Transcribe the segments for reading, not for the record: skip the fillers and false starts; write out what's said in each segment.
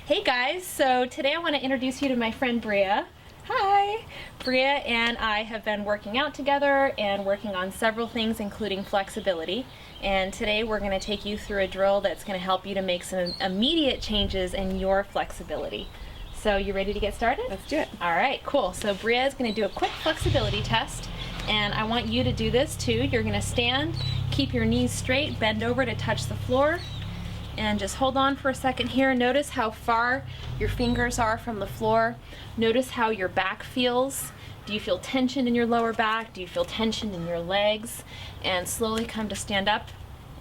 Hey guys, so today I want to introduce you to my friend Bria. Hi! Bria and I have been working out together and working on several things including flexibility. And today we're going to take you through a drill that's going to help you to make some immediate changes in your flexibility. So you ready to get started? Let's do it. Alright, cool. So Bria is going to do a quick flexibility test and I want you to do this too. You're going to stand, keep your knees straight, bend over to touch the floor. And just hold on for a second here. Notice how far your fingers are from the floor. Notice how your back feels. Do you feel tension in your lower back? Do you feel tension in your legs? And slowly come to stand up.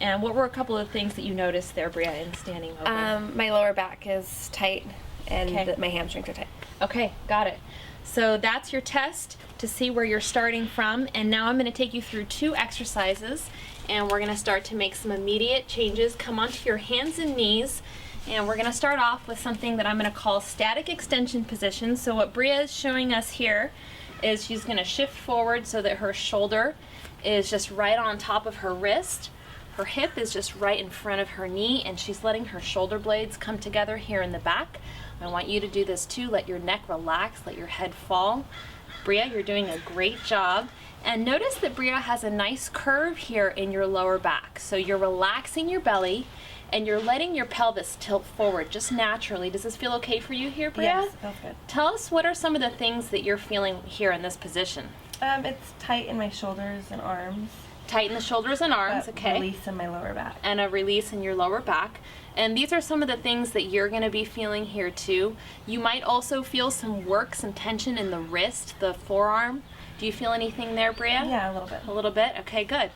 And what were a couple of things that you noticed there, Bria, in standing over? My lower back is tight and Okay. my hamstrings are tight. Okay, got it. So that's your test to see where you're starting from. And now I'm going to take you through two exercises. And we're going to start to make some immediate changes. Come onto your hands and knees. And we're going to start off with something that I'm going to call static extension position. So what Bria is showing us here is she's going to shift forward so that her shoulder is just right on top of her wrist. Her hip is just right in front of her knee, and she's letting her shoulder blades come together here in the back. I want you to do this too. Let your neck relax, let your head fall. Bria, you're doing a great job. And notice that Bria has a nice curve here in your lower back. So you're relaxing your belly and you're letting your pelvis tilt forward just naturally. Does this feel okay for you here, Bria? Yes, feels good. Tell us, what are some of the things that you're feeling here in this position? It's tight in my shoulders and arms. Tighten the shoulders and arms, but okay. Release in my lower back. And a release in your lower back. And these are some of the things that you're going to be feeling here too. You might also feel some tension in the wrist, the forearm. Do you feel anything there, Bria? Yeah, a little bit. A little bit? Okay, good.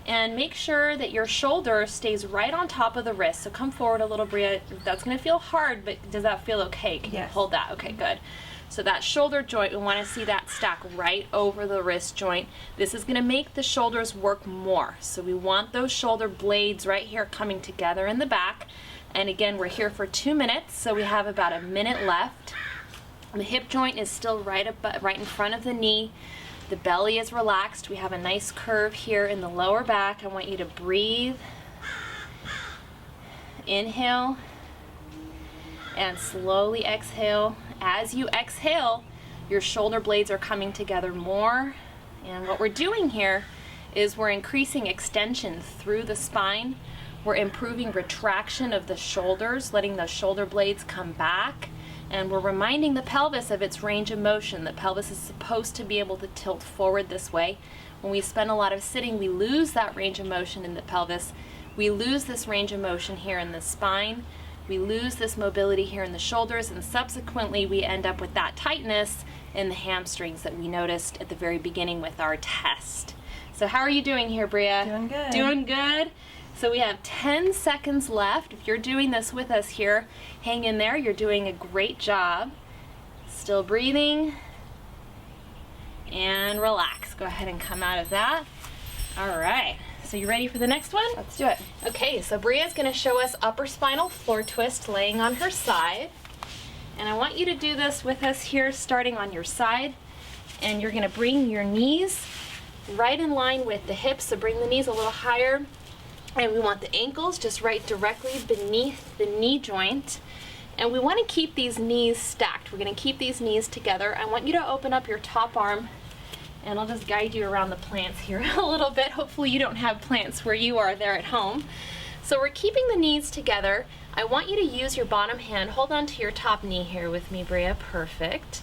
And make sure that your shoulder stays right on top of the wrist. So come forward a little, Bria. That's going to feel hard, but does that feel okay? Can you hold that? Okay, good. So that shoulder joint, we want to see that stack right over the wrist joint. This is going to make the shoulders work more. So we want those shoulder blades right here coming together in the back. And again, we're here for 2 minutes, so we have about a minute left. The hip joint is still right in front of the knee. The belly is relaxed. We have a nice curve here in the lower back. I want you to breathe. Inhale. And slowly exhale. As you exhale, your shoulder blades are coming together more. And what we're doing here is we're increasing extension through the spine. We're improving retraction of the shoulders, letting the shoulder blades come back. And we're reminding the pelvis of its range of motion. The pelvis is supposed to be able to tilt forward this way. When we spend a lot of sitting, we lose that range of motion in the pelvis. We lose this range of motion here in the spine. We lose this mobility here in the shoulders, and subsequently we end up with that tightness in the hamstrings that we noticed at the very beginning with our test. So how are you doing here, Bria? Doing good. Doing good? So we have 10 seconds left. If you're doing this with us here, hang in there. You're doing a great job. Still breathing. And relax. Go ahead and come out of that. All right. So you ready for the next one? Let's do it. Okay, so Bria's going to show us upper spinal floor twist laying on her side. And I want you to do this with us here, starting on your side. And you're going to bring your knees right in line with the hips. So bring the knees a little higher. And we want the ankles just right directly beneath the knee joint. And we want to keep these knees stacked. We're going to keep these knees together. I want you to open up your top arm, and I'll just guide you around the plants here a little bit. Hopefully you don't have plants where you are there at home. So we're keeping the knees together. I want you to use your bottom hand. Hold on to your top knee here with me, Bria. Perfect.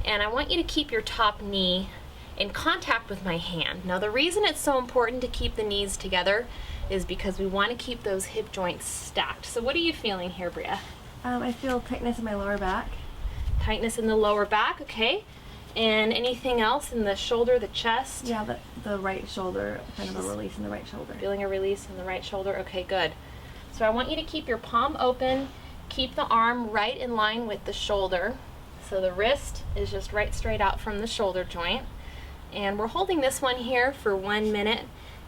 And I want you to keep your top knee in contact with my hand. Now the reason it's so important to keep the knees together is because we want to keep those hip joints stacked. So what are you feeling here, Bria? I feel tightness in my lower back. Tightness in the lower back, okay. And anything else in the shoulder, the chest? Yeah, the right shoulder, kind of a release in the right shoulder. Feeling a release in the right shoulder, okay, good. So I want you to keep your palm open, keep the arm right in line with the shoulder. So the wrist is just right straight out from the shoulder joint. And we're holding this one here for 1 minute.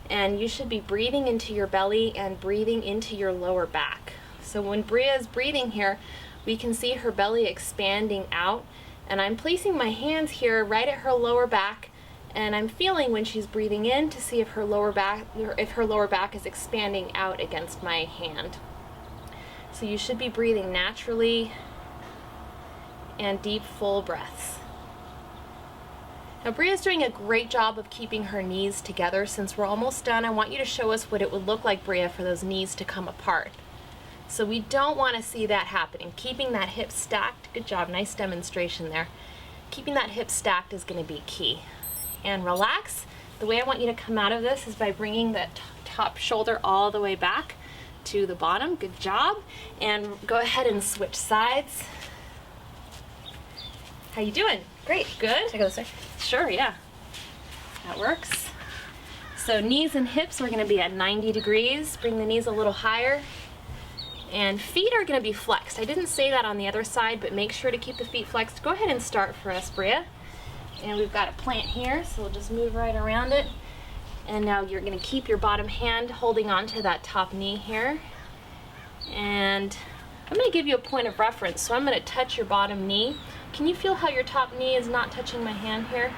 And you should be breathing into your belly and breathing into your lower back. So when Bria is breathing here, we can see her belly expanding out. And I'm placing my hands here right at her lower back, and I'm feeling when she's breathing in to see if her lower back is expanding out against my hand. So you should be breathing naturally and deep, full breaths. Now Bria's doing a great job of keeping her knees together. Since we're almost done, I want you to show us what it would look like, Bria, for those knees to come apart. So we don't want to see that happening. Keeping that hip stacked, good job, nice demonstration there. Keeping that hip stacked is going to be key. And relax. The way I want you to come out of this is by bringing that top shoulder all the way back to the bottom. Good job. And go ahead and switch sides. How you doing? Great. Good? Should I go this way? Sure, yeah. That works. So knees and hips are going to be at 90 degrees. Bring the knees a little higher. And feet are going to be flexed. I didn't say that on the other side, but make sure to keep the feet flexed. Go ahead and start for us, Bria. And we've got a plant here, so we'll just move right around it. And now you're going to keep your bottom hand holding on to that top knee here. And I'm going to give you a point of reference. So I'm going to touch your bottom knee. Can you feel how your top knee is not touching my hand here?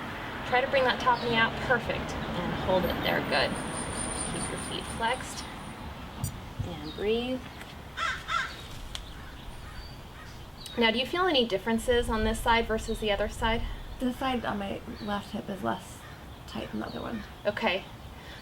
Try to bring that top knee out. Perfect. And hold it there. Good. Keep your feet flexed. And breathe. Now, do you feel any differences on this side versus the other side? The side on my left hip is less tight than the other one. Okay.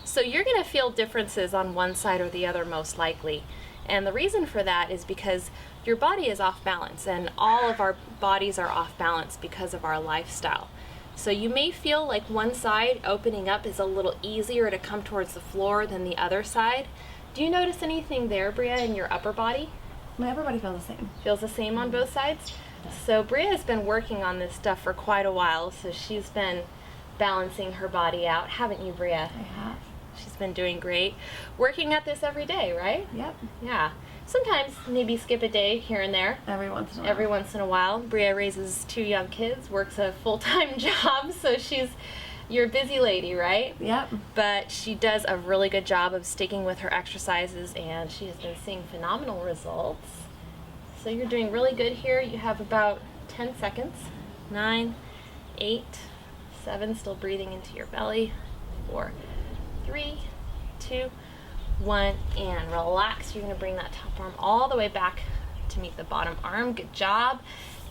So you're going to feel differences on one side or the other most likely. And the reason for that is because your body is off balance, and all of our bodies are off balance because of our lifestyle. So you may feel like one side opening up is a little easier to come towards the floor than the other side. Do you notice anything there, Bria, in your upper body? My upper body feels the same. Feels the same on both sides? So Bria has been working on this stuff for quite a while, so she's been balancing her body out, haven't you, Bria? I have. She's been doing great. Working at this every day, right? Yep. Yeah. Sometimes maybe skip a day here and there. Every once in a while. Every once in a while. Bria raises 2 young kids, works a full-time job, so you're a busy lady, right? Yep. But she does a really good job of sticking with her exercises, and she has been seeing phenomenal results. So you're doing really good here. You have about 10 seconds. 9, 8, 7, still breathing into your belly. 4, 3, 2, 1, and relax. You're going to bring that top arm all the way back to meet the bottom arm. Good job.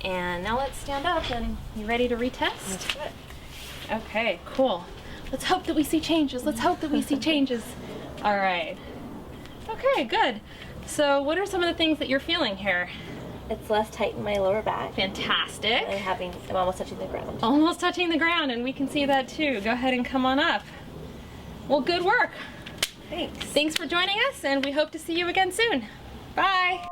And now let's stand up. And you ready to retest? Let's do it. Okay, cool. Let's hope that we see changes. Let's hope that we see changes. All right. Okay, good. So what are some of the things that you're feeling here? It's less tight in my lower back. Fantastic. I'm almost touching the ground. Almost touching the ground, and we can see that too. Go ahead and come on up. Well, good work. Thanks. Thanks for joining us, and we hope to see you again soon. Bye.